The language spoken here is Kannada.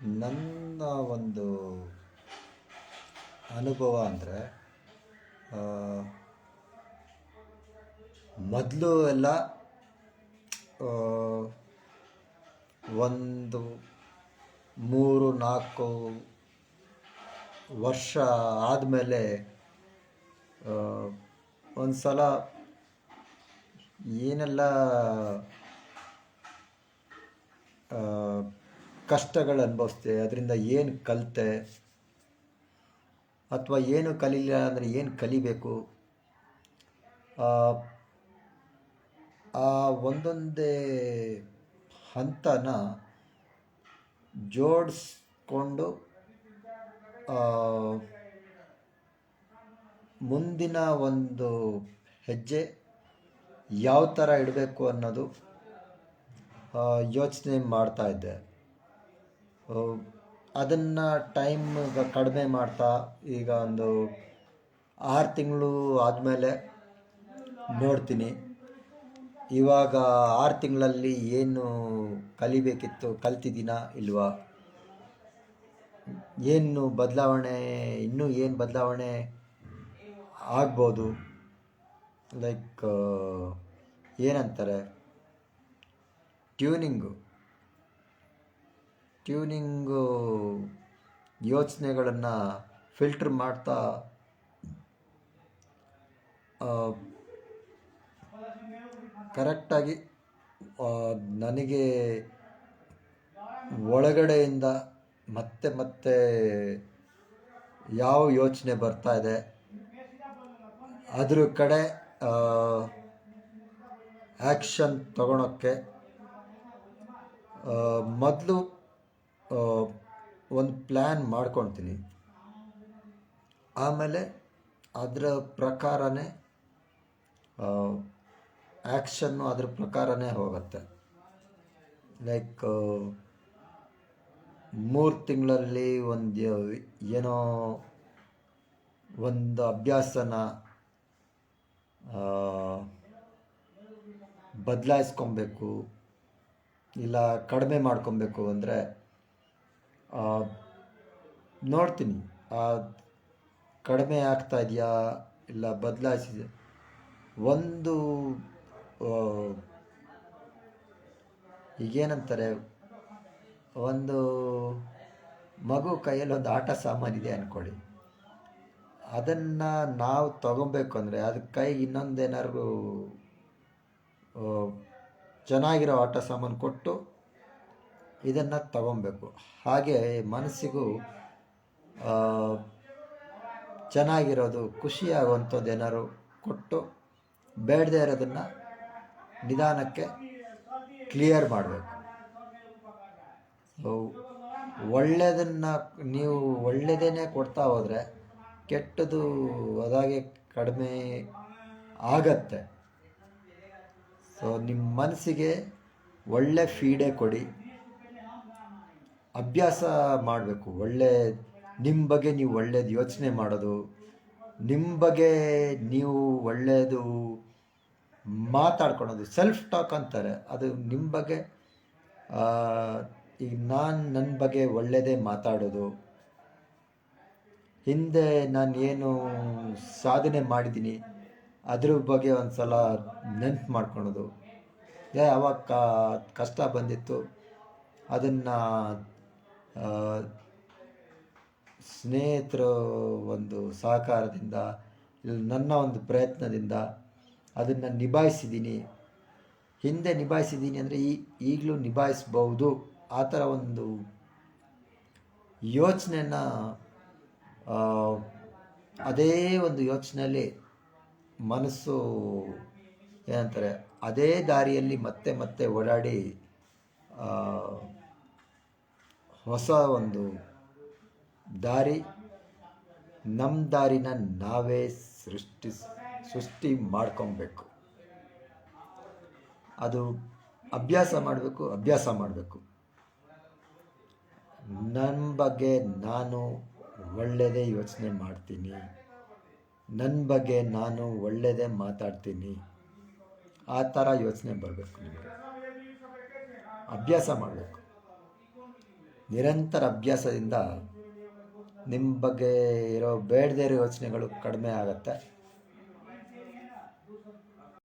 ನನ್ನ ಒಂದು ಅನುಭವ ಅಂದರೆ ಮೊದಲು ಎಲ್ಲ ಆ, ಒಂದು 3-4 ವರ್ಷ ಆದಮೇಲೆ ಒಂದು ಸಲ ಏನೆಲ್ಲ ಆ, ಕಷ್ಟಗಳು ಅನುಭವಿಸ್ದೆ, ಅದರಿಂದ ಏನು ಕಲಿತೆ, ಅಥವಾ ಏನು ಕಲೀಲಿಲ್ಲ ಅಂದರೆ ಏನು ಕಲಿಬೇಕು, ಆ ಆ ಒಂದೊಂದೇ ಹಂತನ ಜೋಡಿಸ್ಕೊಂಡು ಮುಂದಿನ ಒಂದು ಹೆಜ್ಜೆ ಯಾವ ಥರ ಇಡಬೇಕು ಅನ್ನೋದು ಯೋಚನೆ ಮಾಡ್ತಾ ಇದ್ದೆ. ಅದನ್ನು ಟೈಮ್ ಕಡಿಮೆ ಮಾಡ್ತಾ ಈಗ ಒಂದು 6 ತಿಂಗಳು ಆದಮೇಲೆ ನೋಡ್ತೀನಿ, ಇವಾಗ 6 ತಿಂಗಳಲ್ಲಿ ಏನು ಕಲಿಬೇಕಿತ್ತು ಕಲ್ತಿದ್ದೀನಾ ಇಲ್ವಾ, ಏನು ಬದಲಾವಣೆ, ಇನ್ನೂ ಏನು ಬದಲಾವಣೆ ಆಗ್ಬೋದು. ಲೈಕ್ ಏನಂತಾರೆ, ಟ್ಯೂನಿಂಗು ಯೋಚನೆಗಳನ್ನು ಫಿಲ್ಟ್ರ್ ಮಾಡ್ತಾ ಕರೆಕ್ಟಾಗಿ ನನಗೆ ಒಳಗಡೆಯಿಂದ ಮತ್ತೆ ಮತ್ತೆ ಯಾವ ಯೋಚನೆ ಬರ್ತಾ ಇದೆ ಅದ್ರ ಕಡೆ ಆ್ಯಕ್ಷನ್ ತಗೊಳಕ್ಕೆ ಮೊದಲು ಒಂದು ಪ್ಲ್ಯಾನ್ ಮಾಡ್ಕೊಳ್ತೀನಿ. ಆಮೇಲೆ ಅದರ ಪ್ರಕಾರನೇ ಆ್ಯಕ್ಷನ್ನು ಅದ್ರ ಪ್ರಕಾರನೇ ಹೋಗುತ್ತೆ. ಲೈಕ್ 3 ತಿಂಗಳಲ್ಲಿ ಏನೋ ಒಂದು ಅಭ್ಯಾಸನ ಬದಲಾಯಿಸ್ಕೊಬೇಕು, ಇಲ್ಲ ಕಡಿಮೆ ಮಾಡ್ಕೊಬೇಕು ಅಂದರೆ ನೋಡ್ತೀನಿ ಕಡಿಮೆ ಆಗ್ತಾ ಇದೆಯಾ ಇಲ್ಲ ಬದಲಾಯಿಸಿದೆ. ಒಂದು ಈಗೇನಂತಾರೆ, ಒಂದು ಮಗು ಕೈಯಲ್ಲಿ ಒಂದು ಆಟ ಸಾಮಾನಿದೆ ಅಂದ್ಕೊಳ್ಳಿ, ಅದನ್ನು ನಾವು ತಗೊಬೇಕು ಅಂದರೆ ಅದಕ್ಕೆ ಕೈಗೆ ಇನ್ನೊಂದೇನಾದ್ರು ಚೆನ್ನಾಗಿರೋ ಆಟ ಸಾಮಾನು ಕೊಟ್ಟು ಇದನ್ನು ತಗೊಬೇಕು. ಹಾಗೆ ಮನಸ್ಸಿಗೂ ಚೆನ್ನಾಗಿರೋದು, ಖುಷಿಯಾಗುವಂಥದ್ದು ಏನಾದ್ರು ಕೊಟ್ಟು ಬೇಡದೇ ಇರೋದನ್ನು ನಿಧಾನಕ್ಕೆ ಕ್ಲಿಯರ್ ಮಾಡಬೇಕು. ಒಳ್ಳೆಯದನ್ನು ನೀವು ಒಳ್ಳೆಯದೇನೆ ಕೊಡ್ತಾ ಹೋದರೆ ಕೆಟ್ಟದು ಅದಾಗೆ ಕಡಿಮೆ ಆಗತ್ತೆ. ಸೊ ನಿಮ್ಮ ಮನಸ್ಸಿಗೆ ಒಳ್ಳೆ ಫೀಡೇ ಕೊಡಿ, ಅಭ್ಯಾಸ ಮಾಡಬೇಕು. ನಿಮ್ಮ ಬಗ್ಗೆ ನೀವು ಒಳ್ಳೇದು ಯೋಚನೆ ಮಾಡೋದು, ನಿಮ್ಮ ಬಗ್ಗೆ ನೀವು ಒಳ್ಳೆಯದು ಮಾತಾಡ್ಕೊಳೋದು, ಸೆಲ್ಫ್ ಟಾಕ್ ಅಂತಾರೆ. ಅದು ನಿಮ್ಮ ಬಗ್ಗೆ, ಈಗ ನನ್ನ ಬಗ್ಗೆ ಒಳ್ಳೆಯದೇ ಮಾತಾಡೋದು, ಹಿಂದೆ ನಾನು ಏನು ಸಾಧನೆ ಮಾಡಿದ್ದೀನಿ ಅದ್ರ ಬಗ್ಗೆ ಒಂದು ಸಲ ನೆನ್ಪು ಮಾಡ್ಕೊಳೋದು. ಅವಾಗ ಕಷ್ಟ ಬಂದಿತ್ತು, ಅದನ್ನು ಸ್ನೇಹಿತರ ಒಂದು ಸಹಕಾರದಿಂದ, ನನ್ನ ಒಂದು ಪ್ರಯತ್ನದಿಂದ ಅದನ್ನು ನಿಭಾಯಿಸಿದ್ದೀನಿ. ಹಿಂದೆ ನಿಭಾಯಿಸಿದ್ದೀನಿ ಅಂದರೆ ಈಗಲೂ ನಿಭಾಯಿಸ್ಬೋದು. ಆ ಥರ ಒಂದು ಯೋಚನೆನ ಅದೇ ಒಂದು ಯೋಚನೆಯಲ್ಲಿ ಮನಸ್ಸು ಏನಂತಾರೆ, ಅದೇ ದಾರಿಯಲ್ಲಿ ಮತ್ತೆ ಮತ್ತೆ ಓಡಾಡಿ ಹೊಸ ಒಂದು ದಾರಿ, ನಮ್ಮ ದಾರಿನ ನಾವೇ ಸೃಷ್ಟಿ ಮಾಡ್ಕೊಬೇಕು. ಅದು ಅಭ್ಯಾಸ ಮಾಡಬೇಕು. ನನ್ನ ಬಗ್ಗೆ ನಾನು ಒಳ್ಳೆಯದೇ ಯೋಚನೆ ಮಾಡ್ತೀನಿ, ನನ್ನ ಬಗ್ಗೆ ನಾನು ಒಳ್ಳೆಯದೇ ಮಾತಾಡ್ತೀನಿ. ಆ ಥರ ಯೋಚನೆ ಬರಬೇಕು. ನಿಮಗೆ ಅಭ್ಯಾಸ ಮಾಡಬೇಕು. ನಿರಂತರ ಅಭ್ಯಾಸದಿಂದ ನಿಮ್ಮ ಬಗ್ಗೆ ಇರೋ ಬೇಡದೇ ಇರೋ ಯೋಚನೆಗಳು ಕಡಿಮೆ ಆಗುತ್ತೆ.